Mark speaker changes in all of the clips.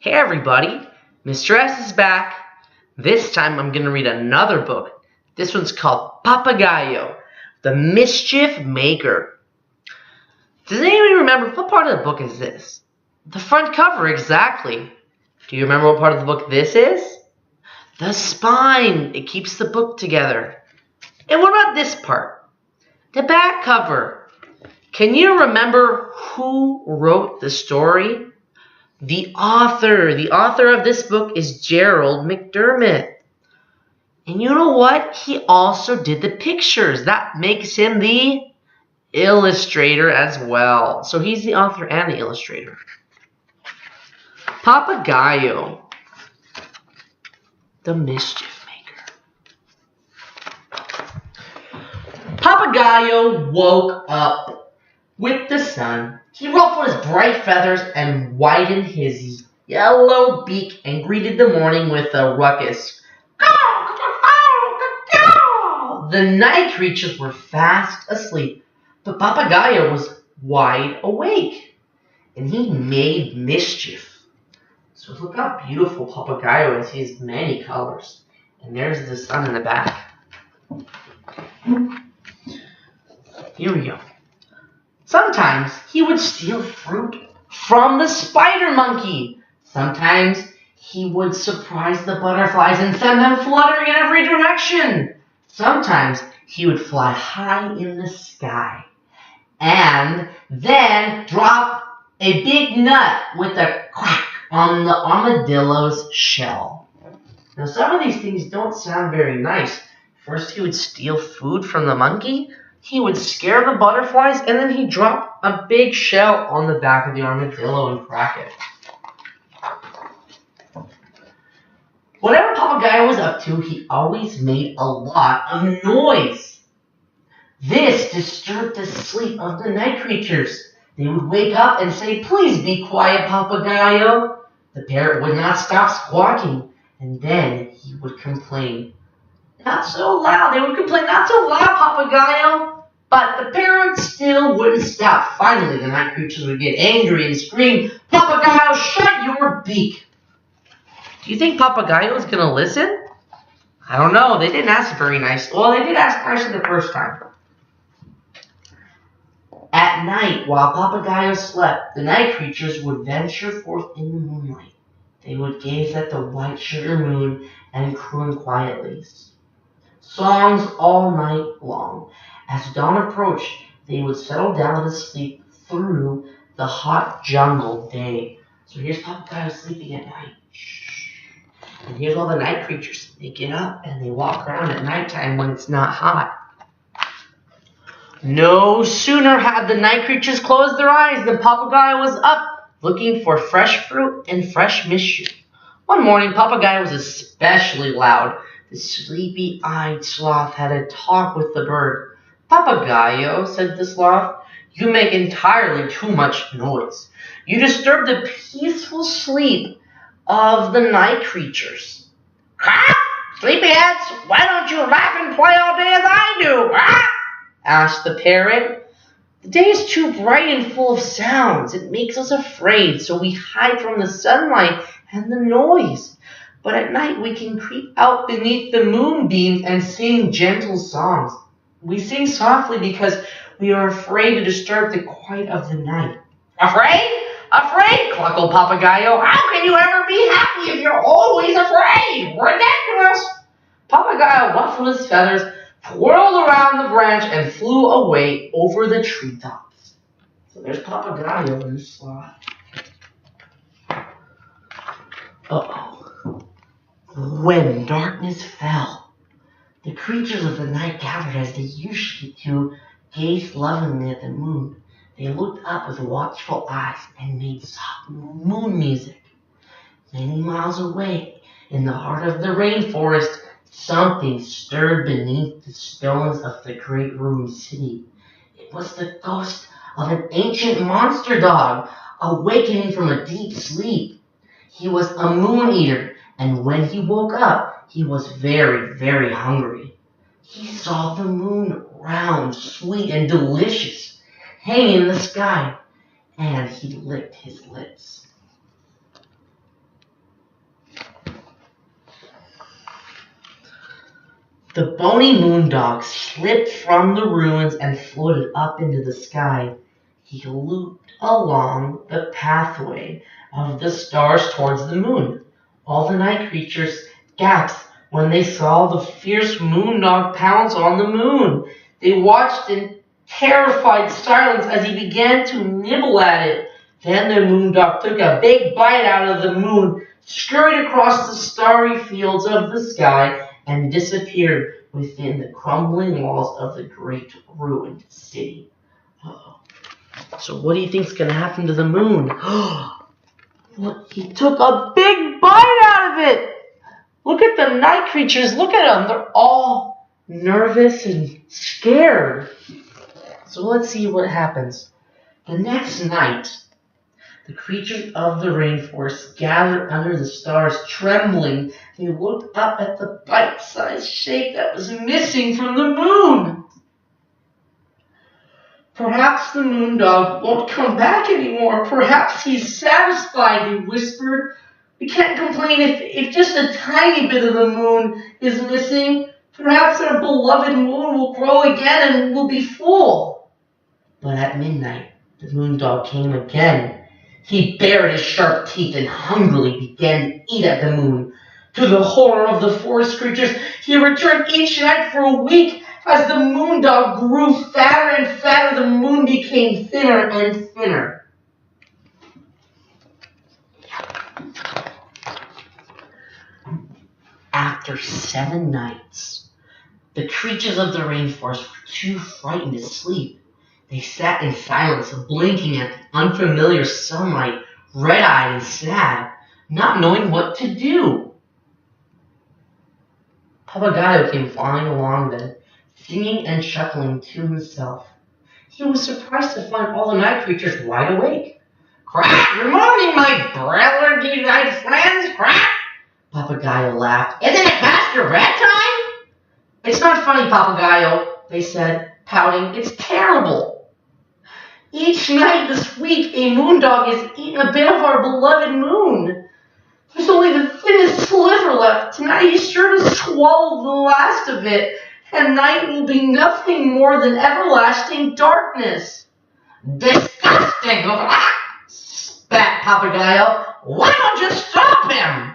Speaker 1: Hey everybody, MrS is back. This time I'm going to read another book. This one's called Papagayo, the Mischief Maker. Does anybody remember what part of the book is this? The front cover, exactly. Do you remember what part of the book this is? The spine. It keeps the book together. And what about this part? The back cover. Can you remember who wrote the story? The author of this book is Gerald McDermott. And you know what? He also did the pictures. That makes him the illustrator as well. So he's the author and the illustrator. Papagayo, the Mischief Maker. Papagayo woke up with the sun. He ruffled his bright feathers and whitened his yellow beak and greeted the morning with a ruckus. The night creatures were fast asleep, but Papagayo was wide awake, and he made mischief. So look how beautiful Papagayo is. He has many colors. And there's the sun in the back. Here we go. Sometimes he would steal fruit from the spider monkey. Sometimes he would surprise the butterflies and send them fluttering in every direction. Sometimes he would fly high in the sky and then drop a big nut with a crack on the armadillo's shell. Now some of these things don't sound very nice. First he would steal food from the monkey. He would scare the butterflies, and then he'd drop a big shell on the back of the armadillo and crack it. Whatever Papagayo was up to, he always made a lot of noise. This disturbed the sleep of the night creatures. They would wake up and say, "Please be quiet, Papagayo." The parrot would not stop squawking, and then he would complain. "Not so loud." They would complain, "Not so loud, Papagayo." But the parrot still wouldn't stop. Finally, the night creatures would get angry and scream, "Papagayo, shut your beak." Do you think Papagayo is going to listen? I don't know. They didn't ask very nice. Well, they did ask nicely the first time. At night, while Papagayo slept, the night creatures would venture forth in the moonlight. They would gaze at the white sugar moon and croon quietly. Songs all night long. As dawn approached, they would settle down to sleep through the hot jungle day. So here's Papagayo sleeping at night. And here's all the night creatures. They get up and they walk around at nighttime when it's not hot. No sooner had the night creatures closed their eyes than Papagayo was up, looking for fresh fruit and fresh mischief. One morning, Papagayo was especially loud. The sleepy-eyed sloth had a talk with the bird. "Papagayo," said the sloth, "you make entirely too much noise. You disturb the peaceful sleep of the night creatures." "Ha! Sleepyheads, why don't you laugh and play all day as I do, ha?" asked the parrot. "The day is too bright and full of sounds. It makes us afraid, so we hide from the sunlight and the noise. But at night we can creep out beneath the moonbeams and sing gentle songs. We sing softly because we are afraid to disturb the quiet of the night." "Afraid? Afraid?" cluckled Papagayo. "How can you ever be happy if you're always afraid? Ridiculous!" Papagayo ruffled his feathers, twirled around the branch, and flew away over the treetops. So there's Papagayo in the sloth. Uh-oh. When darkness fell, the creatures of the night gathered as they usually do, gazed lovingly at the moon. They looked up with watchful eyes and made soft moon music. Many miles away, in the heart of the rainforest, something stirred beneath the stones of the great ruined city. It was the ghost of an ancient monster dog, awakening from a deep sleep. He was a moon eater, and when he woke up, he was very, very hungry. He saw the moon, round, sweet, and delicious, hanging in the sky, and he licked his lips. The bony moondog slipped from the ruins and floated up into the sky. He looped along the pathway of the stars towards the moon. All the night creatures gasped when they saw the fierce moondog pounce on the moon. They watched in terrified silence as he began to nibble at it. Then the moondog took a big bite out of the moon, scurried across the starry fields of the sky, and disappeared within the crumbling walls of the great ruined city. Uh-oh. So what do you think's going to happen to the moon? Look, he took a big bite out of it. Look at the night creatures. Look at them. They're all nervous and scared. So let's see what happens. The next night, the creatures of the rainforest gathered under the stars, trembling. They looked up at the bite-sized shape that was missing from the moon. Perhaps the moondog won't come back anymore. Perhaps he's satisfied, he whispered. We can't complain if just a tiny bit of the moon is missing. Perhaps our beloved moon will grow again and will be full. But at midnight, the moondog came again. He bared his sharp teeth and hungrily began to eat at the moon. To the horror of the forest creatures, he returned each night for a week. As the moondog grew fatter and fatter, the moon became thinner and thinner. After 7 nights, the creatures of the rainforest were too frightened to sleep. They sat in silence, blinking at the unfamiliar sunlight, red-eyed and sad, not knowing what to do. Papagayo came flying along then, singing and chuckling to himself. He was surprised to find all the night creatures wide awake. "Quack! Good morning, my brotherly night friends! Quack!" Papagayo laughed. "Isn't it past your bedtime?" "It's not funny, Papagayo," they said, pouting. "It's terrible. Each night this week, a moondog has eaten a bit of our beloved moon. There's only the thinnest sliver left. Tonight he's sure to swallow the last of it, and night will be nothing more than everlasting darkness." "Disgusting!" spat Papagayo. "Why don't you stop him?"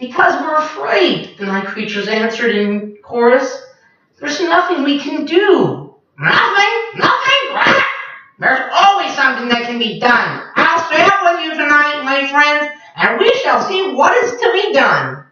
Speaker 1: "Because we're afraid," the night creatures answered in chorus. "There's nothing we can do." "Nothing? Nothing? There's always something that can be done. I'll stay up with you tonight, my friends, and we shall see what is to be done."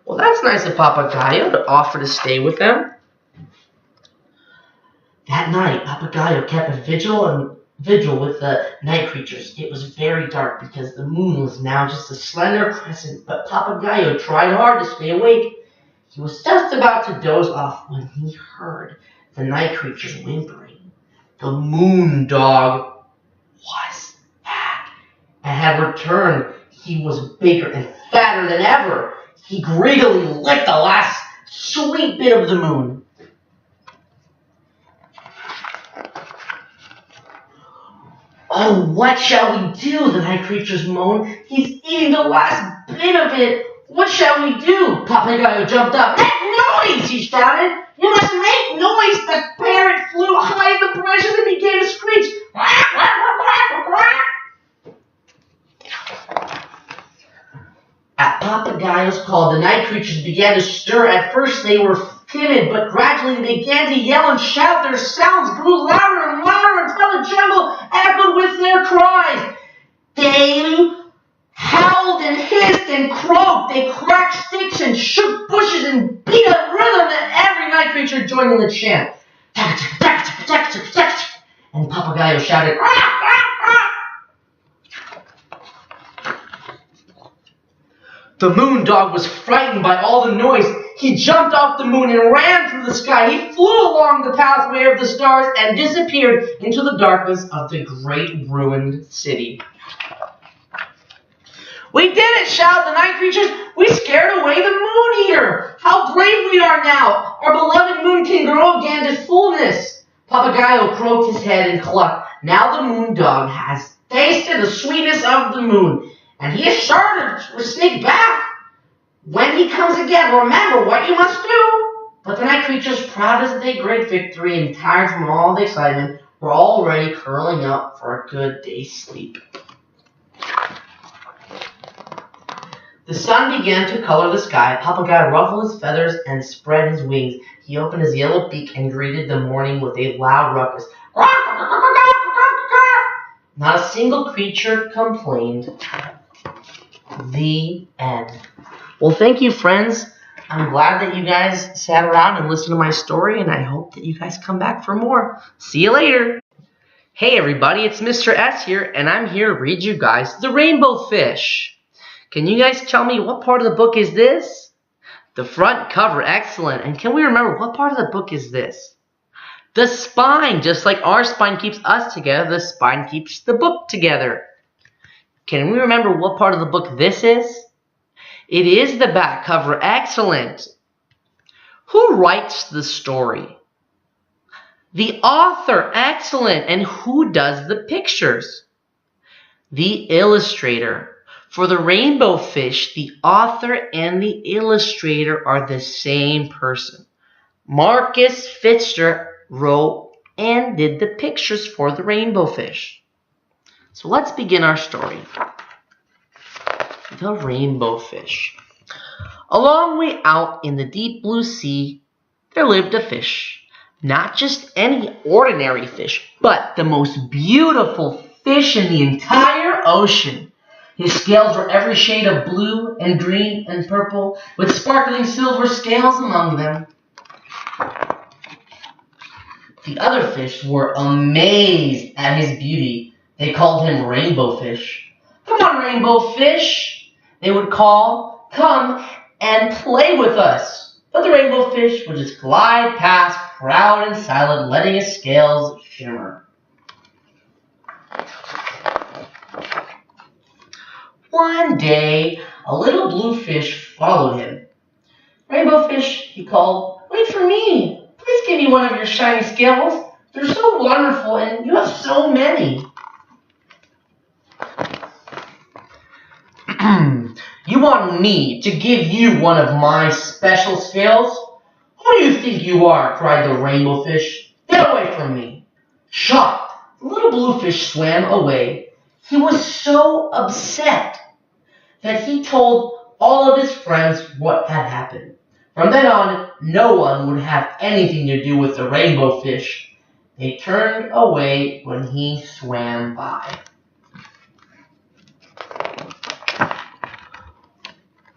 Speaker 1: Well, that's nice of Papagayo to offer to stay with them. That night, Papagayo kept a vigil with the night creatures. It was very dark because the moon was now just a slender crescent, but Papagayo tried hard to stay awake. He was just about to doze off when he heard the night creatures whimpering. The moondog was back and had returned. He was bigger and fatter than ever. He greedily licked the last sweet bit of the moon. "Oh, what shall we do?" the night creatures moaned. "He's eating the last bit of it. What shall we do?" Papagayo jumped up. "Make noise!" he shouted. "You must make noise!" The parrot flew high in the branches and began to screech. At Papagayo's call, the night creatures began to stir. At first they were timid, but gradually they began to yell and shout. Their sounds grew louder and louder until the jungle echoed with their cries. They howled and hissed and croaked. They cracked sticks and shook bushes and beat a rhythm that every night creature joined in the chant. And Papagayo shouted, "Rah, rah, rah." The moondog was frightened by all the noise. He jumped off the moon and ran through the sky. He flew along the pathway of the stars and disappeared into the darkness of the great ruined city. "We did it!" shouted the night creatures. "We scared away the moon eater! How brave we are now! Our beloved moon can grow again to fullness!" Papagayo croaked his head and clucked. Now the moondog has tasted the sweetness of the moon, and he is sure to sneak back. When he comes again, remember what you must do. But the night creatures, proud as their great victory and tired from all the excitement, were already curling up for a good day's sleep. The sun began to color the sky. Papagayo ruffled his feathers and spread his wings. He opened his yellow beak and greeted the morning with a loud ruckus. Not a single creature complained. The end. Well, thank you, friends. I'm glad that you guys sat around and listened to my story, and I hope that you guys come back for more. See you later. Hey, everybody, it's Mr. S here, and I'm here to read you guys The Rainbow Fish. Can you guys tell me what part of the book is this? The front cover, excellent. And can we remember what part of the book is this? The spine, just like our spine keeps us together, the spine keeps the book together. Can we remember what part of the book this is? It is the back cover, excellent. Who writes the story? The author, excellent. And who does the pictures? The illustrator. For the rainbow fish, the author and the illustrator are the same person. Marcus Pfister wrote and did the pictures for the rainbow fish. So let's begin our story. The rainbow fish. A long way out in the deep blue sea, there lived a fish. Not just any ordinary fish, but the most beautiful fish in the entire ocean. His scales were every shade of blue and green and purple, with sparkling silver scales among them. The other fish were amazed at his beauty. They called him Rainbow Fish. Come on, Rainbow Fish, they would call. Come and play with us. But the Rainbow Fish would just glide past, proud and silent, letting his scales shimmer. One day, a little blue fish followed him. Rainbow Fish, he called, wait for me. Please give me one of your shiny scales. They're so wonderful and you have so many. You want me to give you one of my special scales? Who do you think you are? Cried the Rainbow Fish. Get away from me. Shocked, the little blue fish swam away. He was so upset that he told all of his friends what had happened. From then on, no one would have anything to do with the Rainbow Fish. They turned away when he swam by.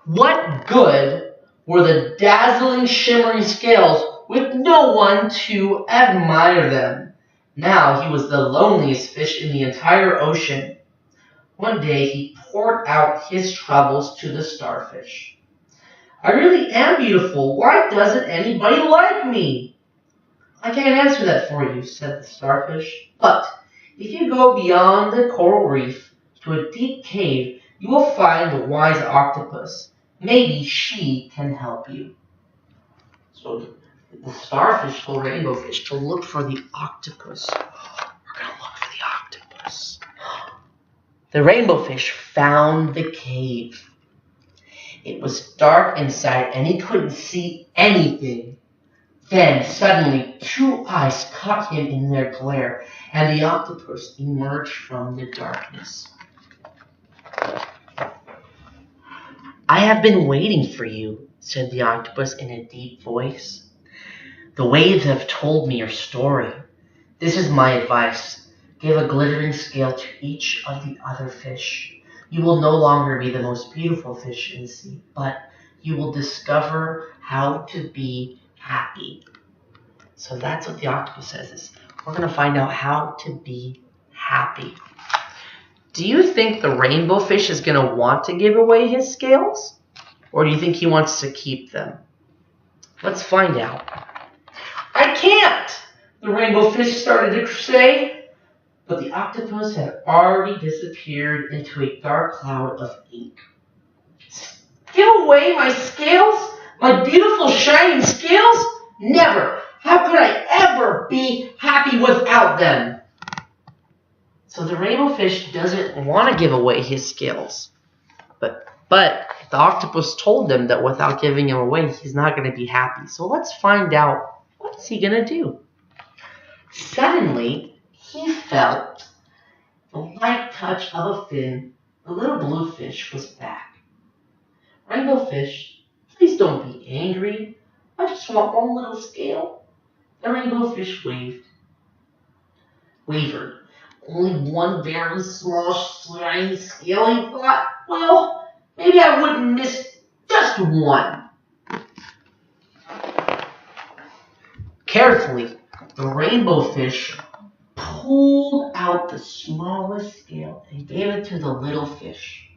Speaker 1: What good were the dazzling, shimmering scales with no one to admire them? Now he was the loneliest fish in the entire ocean. One day he poured out his troubles to the starfish. I really am beautiful. Why doesn't anybody like me? I can't answer that for you, said the starfish. But if you go beyond the coral reef to a deep cave, you will find the wise octopus. Maybe she can help you. So the starfish told Rainbow Fish to look for the octopus. We're going to look for the octopus. The Rainbow Fish found the cave. It was dark inside and he couldn't see anything. Then suddenly 2 eyes caught him in their glare and the octopus emerged from the darkness. I have been waiting for you, said the octopus in a deep voice. The waves have told me your story. This is my advice. Give a glittering scale to each of the other fish. You will no longer be the most beautiful fish in the sea, but you will discover how to be happy. So that's what the octopus says. Is we're going to find out how to be happy. Do you think the rainbow fish is going to want to give away his scales? Or do you think he wants to keep them? Let's find out. I can't! The rainbow fish started to say, but the octopus had already disappeared into a dark cloud of ink. Give away my scales? My beautiful shining scales? Never! How could I ever be happy without them? So the rainbow fish doesn't want to give away his scales. But But the octopus told him that without giving him away, he's not going to be happy. So let's find out, what's he going to do? Suddenly, he felt the light touch of a fin. The little blue fish was back. Rainbow fish, please don't be angry. I just want one little scale. The rainbow fish wavered. Only one very small, shiny scale, he thought. Well, maybe I wouldn't miss just one. Carefully, the rainbow fish pulled out the smallest scale and gave it to the little fish.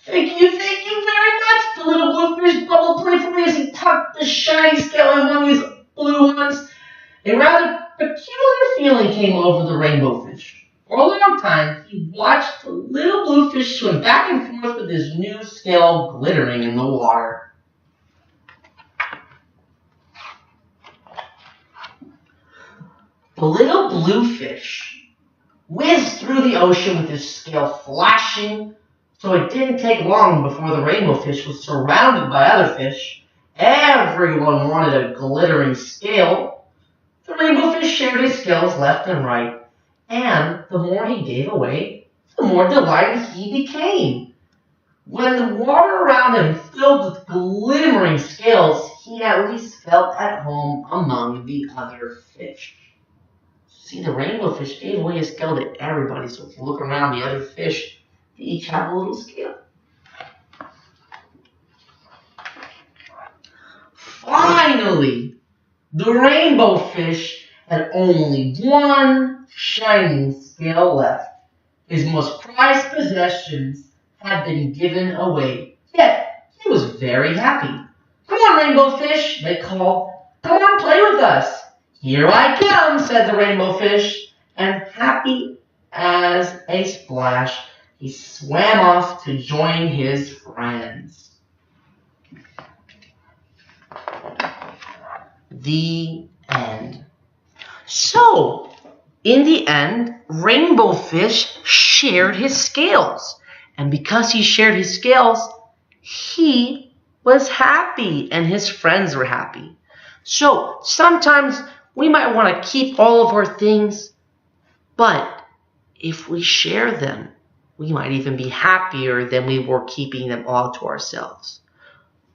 Speaker 1: Thank you very much, the little blue fish bubbled playfully as he tucked the shiny scale in one of his blue ones. A rather peculiar feeling came over the rainbow fish. For a long time, he watched the little blue fish swim back and forth with his new scale glittering in the water. The little blue fish whizzed through the ocean with his scale flashing, so it didn't take long before the rainbow fish was surrounded by other fish. Everyone wanted a glittering scale. The rainbow fish shared his scales left and right, and the more he gave away, the more delighted he became. When the water around him filled with glimmering scales, he at least felt at home among the other fish. See, the rainbow fish gave away his scale to everybody, so if you look around, the other fish, they each have a little scale. Finally, the rainbow fish had only one shining scale left. His most prized possessions had been given away, yet he was very happy. Come on, rainbow fish, they called. Come on, play with us. Here I come, said the rainbow fish, and happy as a splash, he swam off to join his friends. The end. So, in the end, rainbow fish shared his scales. And because he shared his scales, he was happy and his friends were happy. So, sometimes we might want to keep all of our things, but if we share them, we might even be happier than we were keeping them all to ourselves.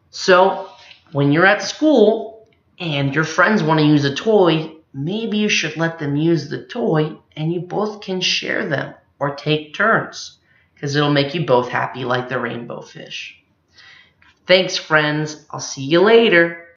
Speaker 1: So, when you're at school and your friends want to use a toy, maybe you should let them use the toy and you both can share them or take turns, because it'll make you both happy like the rainbow fish. Thanks, friends. I'll see you later.